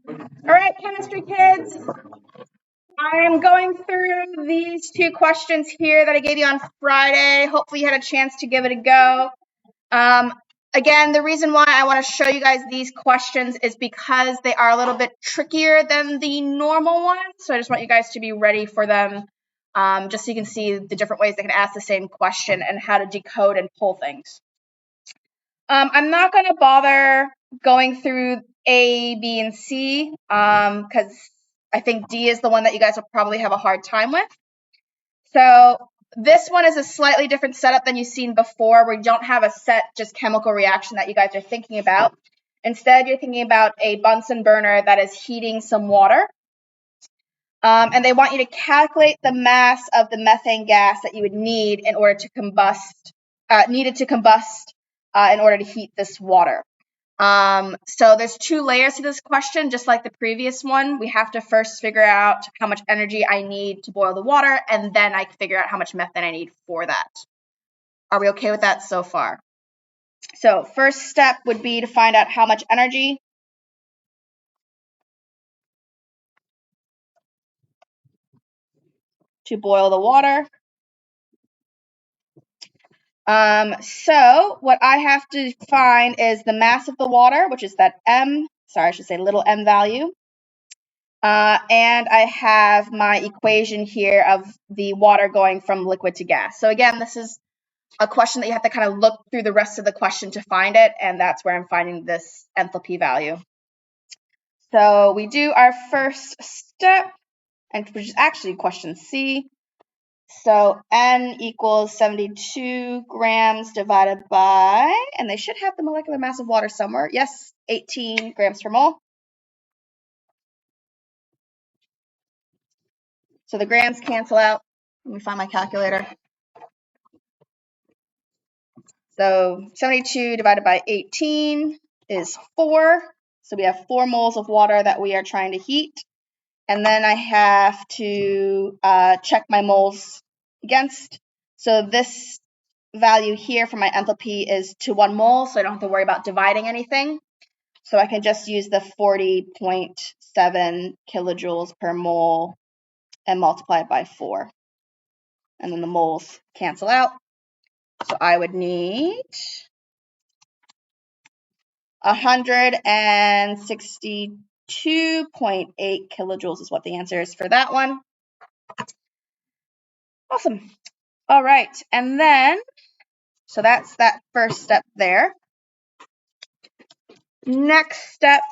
All right, chemistry kids. I'm going through these two questions here that I gave you on Friday. Hopefully you had a chance to give it a go. Again, the reason why I want to show you guys these questions is because they are a little bit trickier than the normal ones. So I just want you guys to be ready for them, just so you can see the different ways they can ask the same question and how to decode and pull things. I'm not going to bother going through A, B, and C because I think D is the one that you guys will probably have a hard time with. So this one is a slightly different setup than you've seen before, where you don't have a set just chemical reaction that you guys are thinking about. Instead, you're thinking about a Bunsen burner that is heating some water. And they want you to calculate the mass of the methane gas that you would need in order to combust, in order to heat this water. So there's two layers to this question, just like the previous one. We have to first figure out how much energy I need to boil the water, and then I can figure out how much methane I need for that. Are we okay with that so far? So first step would be to find out how much energy. To boil the water. So what I have to find is the mass of the water, which is that little m value. And I have my equation here of the water going from liquid to gas. So again, this is a question that you have to kind of look through the rest of the question to find it, and that's where I'm finding this enthalpy value. So we do our first step, which is actually question C. So N equals 72 grams divided by, and they should have the molecular mass of water somewhere. Yes, 18 grams per mole. So the grams cancel out. Let me find my calculator. So 72 divided by 18 is 4. So we have 4 moles of water that we are trying to heat. And then I have to check my moles against. So this value here for my enthalpy is to 1 mole, so I don't have to worry about dividing anything. So I can just use the 40.7 kilojoules per mole and multiply it by 4. And then the moles cancel out. So I would need 162.8 kilojoules is what the answer is for that one. Awesome. All right. And then, so that's that first step there. Next step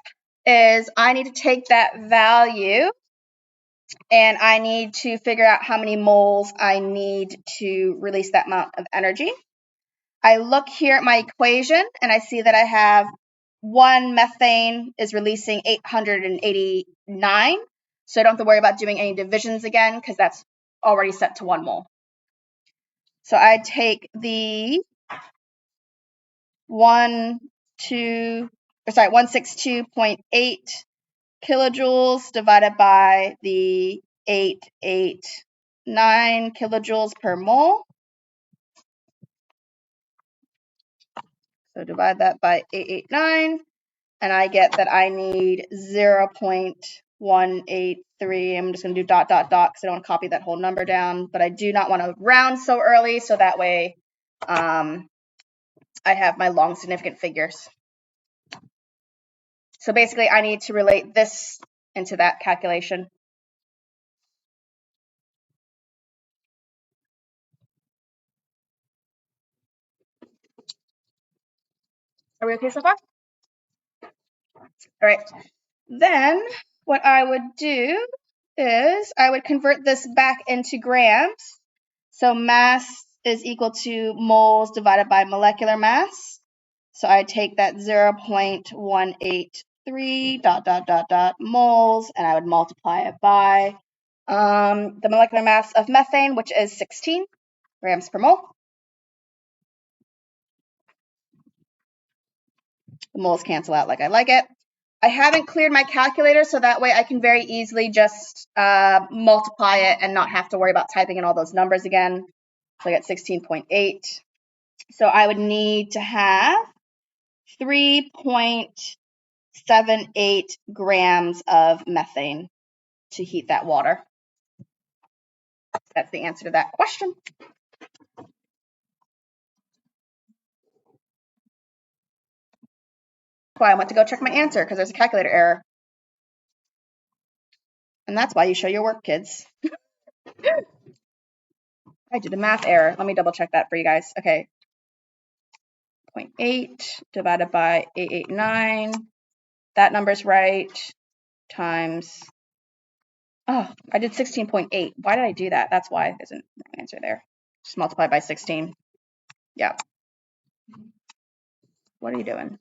is I need to take that value and I need to figure out how many moles I need to release that amount of energy. I look here at my equation and I see that I have 1 methane is releasing 889. So I don't have to worry about doing any divisions again because that's already set to 1 mole. So I take the 162.8 kilojoules divided by the 889 kilojoules per mole. So divide that by 889, and I get that I need 0.183. I'm just going to do dot, dot, dot, because I don't want to copy that whole number down, but I do not want to round so early, so that way I have my long significant figures. So basically, I need to relate this into that calculation. Are we okay so far? All right. Then what I would do is I would convert this back into grams. So mass is equal to moles divided by molecular mass. So I take that 0.183 dot, dot, dot, dot moles, and I would multiply it by the molecular mass of methane, which is 16 grams per mole. The moles cancel out like I like it. I haven't cleared my calculator, so that way I can very easily just multiply it and not have to worry about typing in all those numbers again. So I get 16.8. So I would need to have 3.6 0.78 grams of methane to heat that water. That's the answer to that question. That's why I went to go check my answer, because there's a calculator error. And that's why you show your work, kids. I did a math error. Let me double check that for you guys. Okay. 0.8 divided by 889. That number's right. Times, oh, I did 16.8. Why did I do that? That's why there's a wrong answer there. Just multiply by 16. Yeah. What are you doing?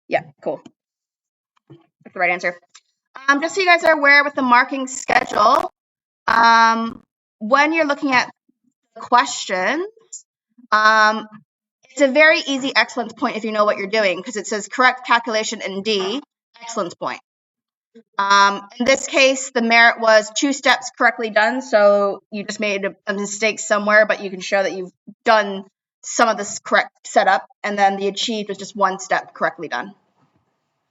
Yeah, cool. That's the right answer. Just so you guys are aware with the marking schedule, when you're looking at the questions, it's a very easy excellence point if you know what you're doing, because it says correct calculation in D, excellence point. In this case, the merit was 2 steps correctly done, so you just made a mistake somewhere, but you can show that you've done some of this correct setup, and then the achieved was just 1 step correctly done.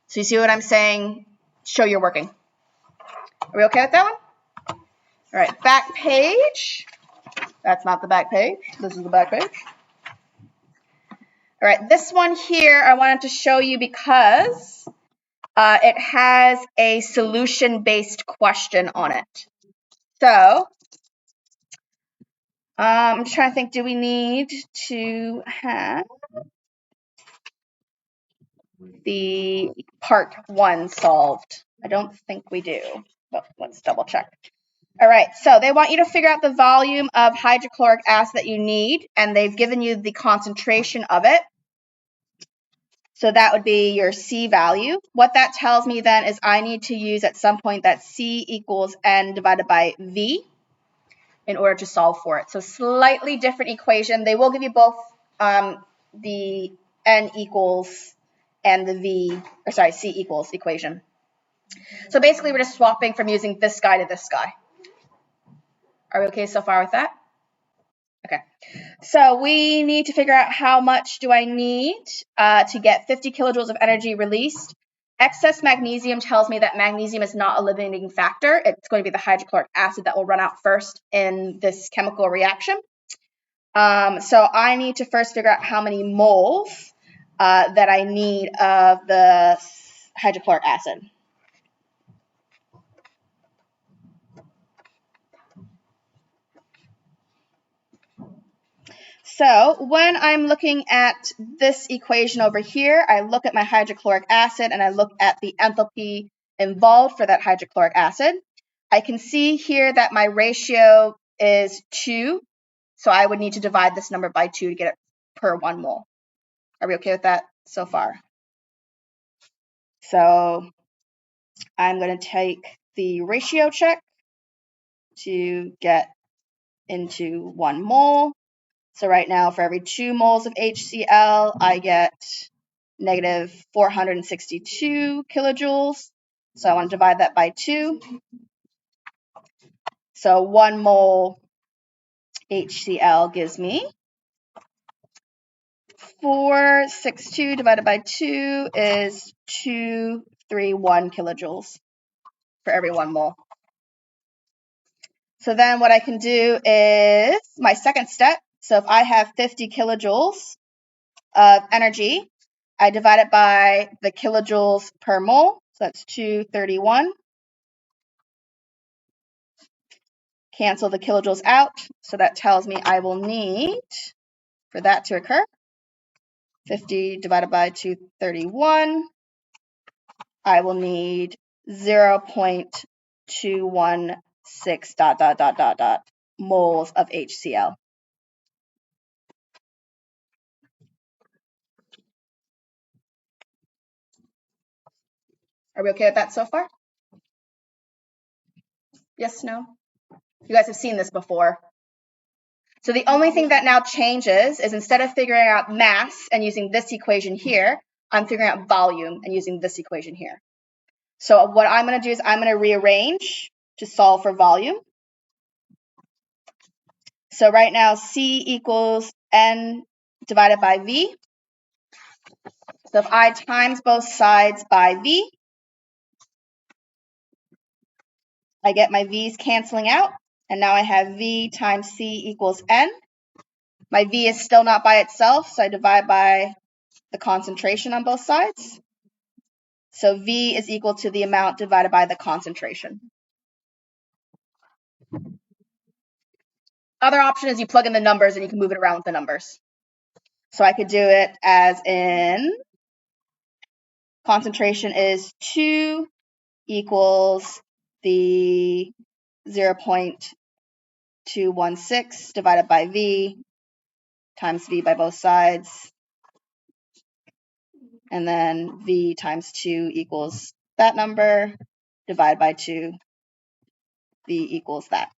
So you see what I'm saying? Show you're working. Are we okay with that one? All right, back page. That's not the back page. This is the back page. All right, this one here I wanted to show you because it has a solution-based question on it. So I'm just trying to think, do we need to have the part 1 solved? I don't think we do, but let's double check. All right, so they want you to figure out the volume of hydrochloric acid that you need, and they've given you the concentration of it. So that would be your C value. What that tells me then is I need to use at some point that C equals N divided by V in order to solve for it. So slightly different equation. They will give you both the N equals and the C equals equation. So basically we're just swapping from using this guy to this guy. Are we okay so far with that? Okay. So we need to figure out how much do I need to get 50 kilojoules of energy released. Excess magnesium tells me that magnesium is not a limiting factor. It's going to be the hydrochloric acid that will run out first in this chemical reaction. So I need to first figure out how many moles that I need of the hydrochloric acid. So when I'm looking at this equation over here, I look at my hydrochloric acid and I look at the enthalpy involved for that hydrochloric acid. I can see here that my ratio is 2, so I would need to divide this number by 2 to get it per 1 mole. Are we okay with that so far? So I'm going to take the ratio check to get into 1 mole. So right now, for every 2 moles of HCl, I get negative 462 kilojoules. So I want to divide that by 2. So 1 mole HCl gives me 462 divided by 2 is 231 kilojoules for every 1 mole. So then what I can do is my second step. So if I have 50 kilojoules of energy, I divide it by the kilojoules per mole. So that's 231. Cancel the kilojoules out. So that tells me I will need, for that to occur, 50 divided by 231. I will need 0.216 ... moles of HCl. Are we okay with that so far? Yes, no? You guys have seen this before. So the only thing that now changes is instead of figuring out mass and using this equation here, I'm figuring out volume and using this equation here. So what I'm going to do is I'm going to rearrange to solve for volume. So right now C equals N divided by V. So if I times both sides by V, I get my V's canceling out, and now I have V times C equals N. My V is still not by itself, so I divide by the concentration on both sides. So V is equal to the amount divided by the concentration. Other option is you plug in the numbers and you can move it around with the numbers. So I could do it as in concentration is 2 equals the 0.216 divided by V times V by both sides. And then V times 2 equals that number, divided by 2, V equals that.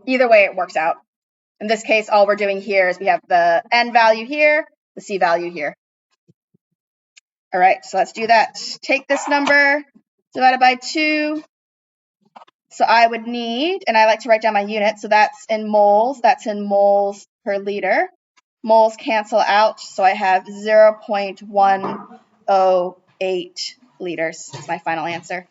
Either way, it works out. In this case, all we're doing here is we have the N value here, the C value here. All right, so let's do that. Take this number divided by 2. So I would need, and I like to write down my unit, so that's in moles per liter. Moles cancel out, so I have 0.108 liters. That's my final answer.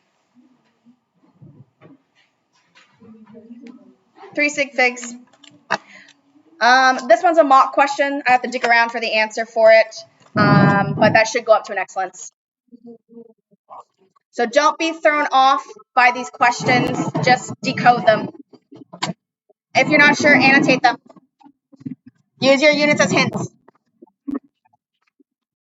3 sig figs. This one's a mock question. I have to dig around for the answer for it, but that should go up to an excellence. So don't be thrown off by these questions. Just decode them. If you're not sure, annotate them. Use your units as hints.